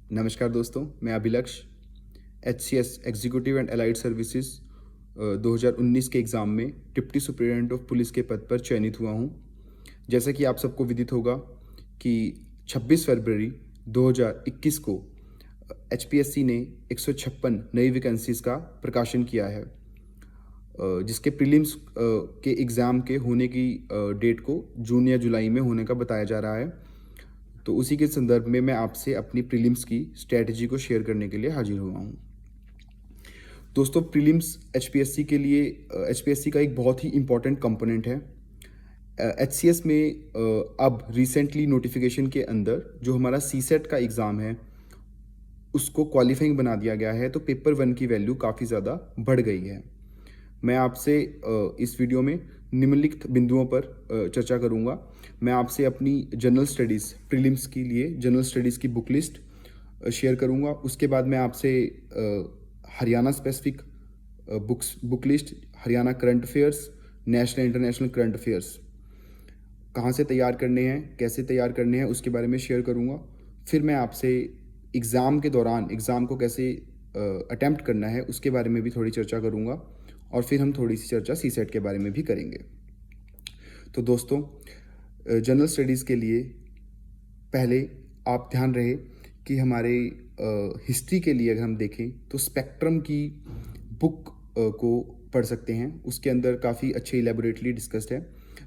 नमस्कार दोस्तों, मैं Abhilaksh HCS executive and allied services 2019 के एग्ज़ाम में डिप्टी सुपरिटेंडेंट ऑफ पुलिस के पद पर चयनित हुआ हूं। जैसा कि आप सबको विदित होगा कि 26 फरवरी 2021 को एचपीएससी ने 156 नई वैकेंसीज का प्रकाशन किया है, जिसके प्रीलिम्स के एग्ज़ाम के होने की डेट को जून या जुलाई में होने का बताया जा रहा है। तो उसी के संदर्भ में मैं आपसे अपनी प्रीलिम्स की स्ट्रैटेजी को शेयर करने के लिए हाजिर हुआ हूँ। दोस्तों, प्रीलिम्स एचपीएससी के लिए एचपीएससी का एक बहुत ही इम्पॉर्टेंट कंपोनेंट है। एचसीएस में अब रिसेंटली नोटिफिकेशन के अंदर जो हमारा सीसेट का एग्ज़ाम है उसको क्वालिफाइंग बना दिया गया है, तो पेपर 1 की वैल्यू काफ़ी ज़्यादा बढ़ गई है। मैं आपसे इस वीडियो में निम्नलिखित बिंदुओं पर चर्चा करूंगा। मैं आपसे अपनी जनरल स्टडीज़ प्रीलिम्स के लिए जनरल स्टडीज़ की बुक लिस्ट शेयर करूंगा। उसके बाद मैं आपसे Haryana specific book list, Haryana current affairs, national international current affairs कहाँ से तैयार करने हैं, कैसे तैयार करने हैं, उसके बारे में शेयर करूंगा। फिर मैं आपसे एग्ज़ाम के दौरान एग्ज़ाम को कैसे अटैम्प्ट करना है उसके बारे में भी थोड़ी चर्चा करूंगा, और फिर हम थोड़ी सी चर्चा सीसेट के बारे में भी करेंगे। तो दोस्तों, जनरल स्टडीज़ के लिए पहले आप ध्यान रहे कि हमारे हिस्ट्री के लिए अगर हम देखें तो स्पेक्ट्रम की बुक को पढ़ सकते हैं। उसके अंदर काफ़ी अच्छे इलेबोरेटली डिस्कस्ड है।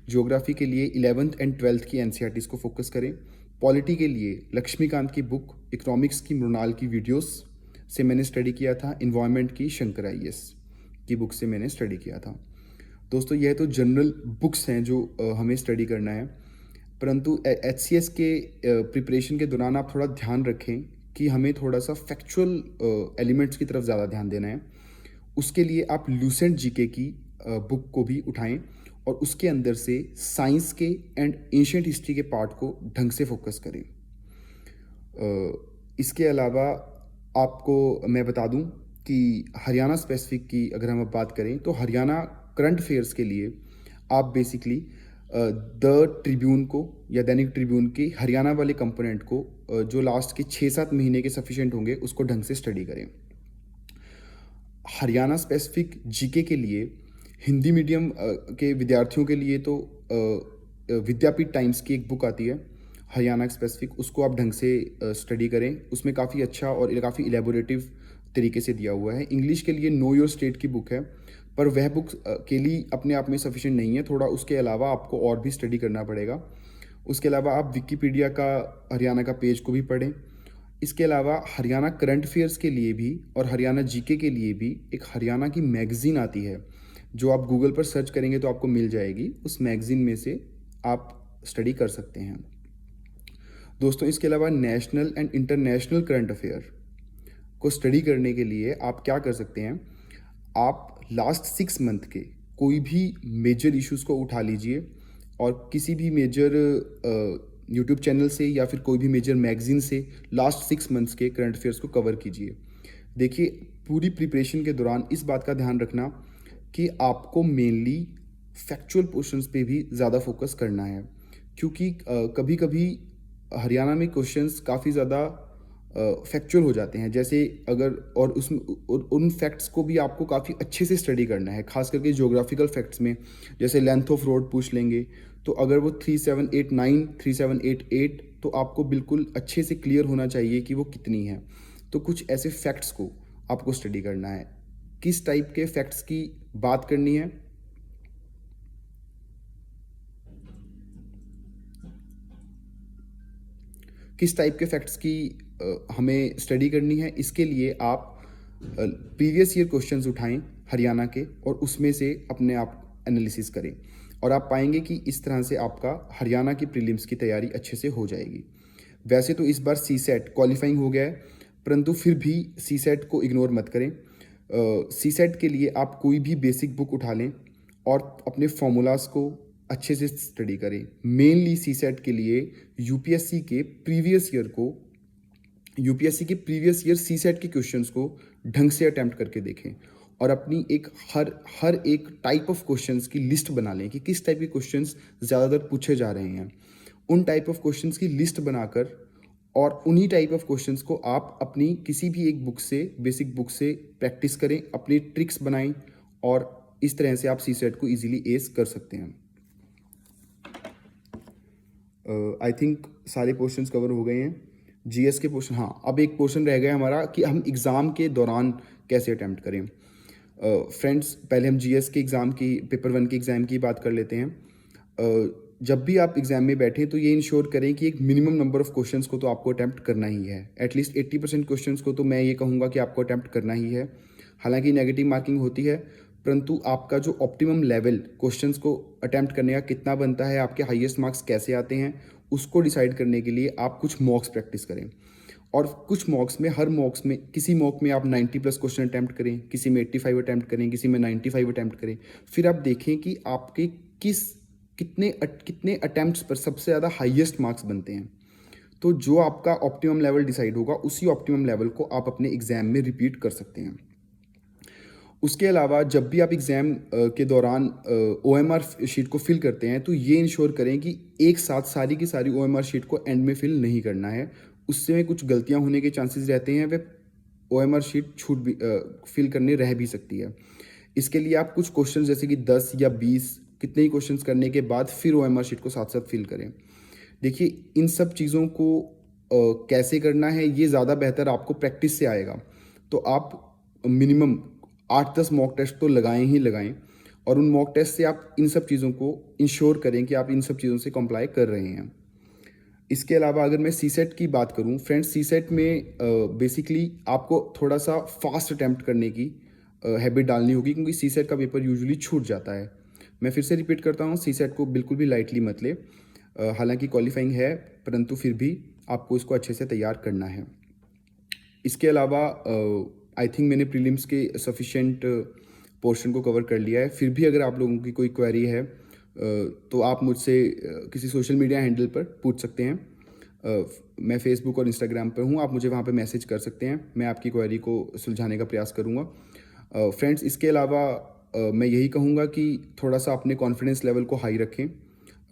ज्योग्राफी के लिए 11th एंड 12th की एनसीईआरटीज़ को फोकस करें। पॉलिटी के लिए लक्ष्मीकांत की बुक, इकोनॉमिक्स की मृणाल की वीडियोस से मैंने स्टडी किया था। इन्वायरमेंट की शंकर आईएएस की बुक से मैंने स्टडी किया था। दोस्तों, यह तो जनरल बुक्स हैं जो हमें स्टडी करना है, परंतु एचसीएस के प्रिपरेशन के दौरान आप थोड़ा ध्यान रखें कि हमें थोड़ा सा फैक्चुअल एलिमेंट्स की तरफ ज़्यादा ध्यान देना है। उसके लिए आप लूसेंट जीके की बुक को भी उठाएं और उसके अंदर से साइंस के एंड एंशिएंट हिस्ट्री के पार्ट को ढंग से फोकस करें। इसके अलावा आपको मैं बता दूं कि हरियाणा स्पेसिफिक की अगर हम अब बात करें तो हरियाणा करंट अफेयर्स के लिए आप बेसिकली द ट्रिब्यून को या दैनिक ट्रिब्यून के हरियाणा वाले कंपोनेंट को जो लास्ट के 6-7 महीने के सफिशिएंट होंगे उसको ढंग से स्टडी करें। हरियाणा स्पेसिफिक जीके के लिए हिंदी मीडियम के विद्यार्थियों के लिए तो विद्यापीठ टाइम्स की एक बुक आती है हरियाणा स्पेसिफिक, उसको आप ढंग से स्टडी करें। उसमें काफ़ी अच्छा और काफ़ी इलेबोरेटिव तरीके से दिया हुआ है। इंग्लिश के लिए नो योर स्टेट की बुक है, पर वह बुक के लिए अपने आप में सफिशिएंट नहीं है, थोड़ा उसके अलावा आपको और भी स्टडी करना पड़ेगा। उसके अलावा आप विकिपीडिया का हरियाणा का पेज को भी पढ़ें। इसके अलावा हरियाणा करंट अफेयर्स के लिए भी और हरियाणा जीके के लिए भी एक हरियाणा की मैगज़ीन आती है जो आप गूगल पर सर्च करेंगे तो आपको मिल जाएगी। उस मैगज़ीन में से आप स्टडी कर सकते हैं। दोस्तों, इसके अलावा national and international current affair को स्टडी करने के लिए आप क्या कर सकते हैं, आप लास्ट 6 मंथ के कोई भी मेजर इश्यूज़ को उठा लीजिए और किसी भी मेजर यूट्यूब चैनल से या फिर कोई भी मेजर मैगजीन से लास्ट 6 मंथ्स के करंट अफेयर्स को कवर कीजिए। देखिए, पूरी प्रिपरेशन के दौरान इस बात का ध्यान रखना कि आपको मेनली फैक्चुअल पोर्शंस पे भी ज़्यादा फोकस करना है, क्योंकि कभी कभी हरियाणा में क्वेश्चंस काफ़ी ज़्यादा फैक्चुअल हो जाते हैं। जैसे अगर और उसमें उन फैक्ट्स को भी आपको काफ़ी अच्छे से स्टडी करना है, खास करके ज्योग्राफिकल फैक्ट्स में। जैसे लेंथ ऑफ रोड पूछ लेंगे तो अगर वो 3789 3788 तो आपको बिल्कुल अच्छे से क्लियर होना चाहिए कि वो कितनी है। तो कुछ ऐसे फैक्ट्स को आपको स्टडी करना है। किस टाइप के फैक्ट्स की बात करनी है, किस टाइप के फैक्ट्स की हमें स्टडी करनी है, इसके लिए आप प्रीवियस ईयर क्वेश्चंस उठाएं हरियाणा के और उसमें से अपने आप एनालिसिस करें, और आप पाएंगे कि इस तरह से आपका हरियाणा की प्रीलिम्स की तैयारी अच्छे से हो जाएगी। वैसे तो इस बार सीसेट क्वालिफाइंग हो गया है, परंतु फिर भी सीसेट को इग्नोर मत करें। सीसेट के लिए आप कोई भी बेसिक बुक उठा लें और अपने फॉर्मूलाज को अच्छे से स्टडी करें। मेनली सीसेट के लिए यूपीएससी के प्रीवियस ईयर सीसेट के क्वेश्चंस को ढंग से अटेम्प्ट करके देखें और अपनी एक हर एक टाइप ऑफ क्वेश्चंस की लिस्ट बना लें कि किस टाइप के क्वेश्चंस ज़्यादातर पूछे जा रहे हैं। उन टाइप ऑफ क्वेश्चंस की लिस्ट बनाकर और उन्हीं टाइप ऑफ क्वेश्चंस को आप अपनी किसी भी एक बुक से, बेसिक बुक से प्रैक्टिस करें, अपनी ट्रिक्स बनाएं और इस तरह से आप सीसेट को इजीली एस कर सकते हैं। आई थिंक सारे क्वेश्चंस कवर हो गए हैं। जीएस के क्वेश्चन, हाँ अब एक क्वेश्चन रह गया हमारा कि हम एग्ज़ाम के दौरान कैसे अटैम्प्ट करें। फ्रेंड्स पहले हम जीएस के एग्ज़ाम की, पेपर 1 के एग्ज़ाम की बात कर लेते हैं। जब भी आप एग्ज़ाम में बैठें तो ये इंश्योर करें कि एक मिनिमम नंबर ऑफ क्वेश्चंस को तो आपको अटैम्प्ट करना ही है। एटलीस्ट 80% क्वेश्चंस को तो मैं ये कहूँगा कि आपको अटैम्प्ट करना ही है। हालांकि नेगेटिव मार्किंग होती है, परंतु आपका जो ऑप्टिमम लेवल क्वेश्चंस को अटैम्प्ट करने का कितना बनता है, आपके हाईएस्ट मार्क्स कैसे आते हैं, उसको डिसाइड करने के लिए आप कुछ मॉक्स प्रैक्टिस करें। और कुछ मॉक्स में, हर मॉक्स में, किसी मॉक में आप 90+ क्वेश्चन अटैम्प्ट करें, किसी में 85 अटैम्प्ट करें, किसी में 95 अटैम्प्ट करें। फिर आप देखें कि आपके कितने अटैम्प्ट्स पर सबसे ज़्यादा हाईएस्ट मार्क्स बनते हैं। तो जो आपका ऑप्टिमम लेवल डिसाइड होगा, उसी ऑप्टिमम लेवल को आप अपने एग्जाम में रिपीट कर सकते हैं। उसके अलावा जब भी आप एग्ज़ाम के दौरान OMR शीट को फिल करते हैं तो ये इंश्योर करें कि एक साथ सारी की सारी OMR शीट को एंड में फिल नहीं करना है। उससे में कुछ गलतियां होने के चांसेस रहते हैं, वे OMR शीट फिल करने रह भी सकती है। इसके लिए आप कुछ क्वेश्चन जैसे कि 10 या 20 कितने ही क्वेश्चन करने के बाद फिर OMR शीट को साथ साथ फिल करें। देखिए इन सब चीज़ों को कैसे करना है ये ज़्यादा बेहतर आपको प्रैक्टिस से आएगा। तो आप मिनिमम 8-10 मॉक टेस्ट तो लगाएं ही लगाएं, और उन मॉक टेस्ट से आप इन सब चीज़ों को इंश्योर करें कि आप इन सब चीज़ों से कंप्लाई कर रहे हैं। इसके अलावा अगर मैं सीसेट की बात करूं, फ्रेंड्स सीसेट में बेसिकली आपको थोड़ा सा फास्ट अटैम्प्ट करने की हैबिट डालनी होगी, क्योंकि सीसेट का पेपर यूजुअली छूट जाता है। मैं फिर से रिपीट करता हूं, सीसेट को बिल्कुल भी लाइटली मत ले। हालांकि क्वालिफाइंग है, परंतु फिर भी आपको इसको अच्छे से तैयार करना है। इसके अलावा आई थिंक मैंने प्रीलिम्स के सफिशिएंट पोर्शन को कवर कर लिया है। फिर भी अगर आप लोगों की कोई क्वेरी है तो आप मुझसे किसी सोशल मीडिया हैंडल पर पूछ सकते हैं। मैं फेसबुक और इंस्टाग्राम पर हूँ, आप मुझे वहाँ पे मैसेज कर सकते हैं, मैं आपकी क्वेरी को सुलझाने का प्रयास करूँगा। फ्रेंड्स इसके अलावा मैं यही कहूँगा कि थोड़ा सा अपने कॉन्फिडेंस लेवल को हाई रखें,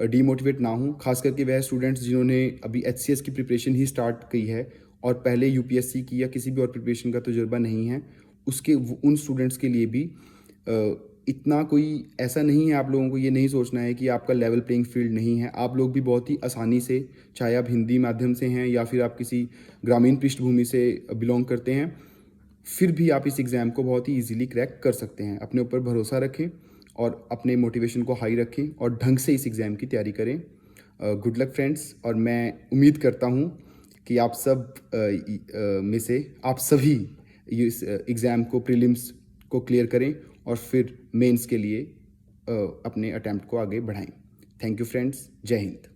डीमोटिवेट ना हों, खास करके वह स्टूडेंट्स जिन्होंने अभी HCS की प्रिपरेशन ही स्टार्ट की है और पहले UPSC की या किसी भी और प्रिपरेशन का तजुर्बा नहीं है। उन स्टूडेंट्स के लिए भी इतना कोई ऐसा नहीं है, आप लोगों को ये नहीं सोचना है कि आपका लेवल प्लेइंग फील्ड नहीं है। आप लोग भी बहुत ही आसानी से, चाहे आप हिंदी माध्यम से हैं या फिर आप किसी ग्रामीण पृष्ठभूमि से बिलोंग करते हैं, फिर भी आप इस एग्ज़ाम को बहुत ही ईजिली क्रैक कर सकते हैं। अपने ऊपर भरोसा रखें और अपने मोटिवेशन को हाई रखें और ढंग से इस एग्ज़ाम की तैयारी करें। गुड लक फ्रेंड्स, और मैं उम्मीद करता हूँ कि आप सब में से आप सभी इस एग्ज़ाम को, प्रीलिम्स को क्लियर करें और फिर मेंस के लिए अपने अटैम्प्ट को आगे बढ़ाएं। थैंक यू फ्रेंड्स, जय हिंद।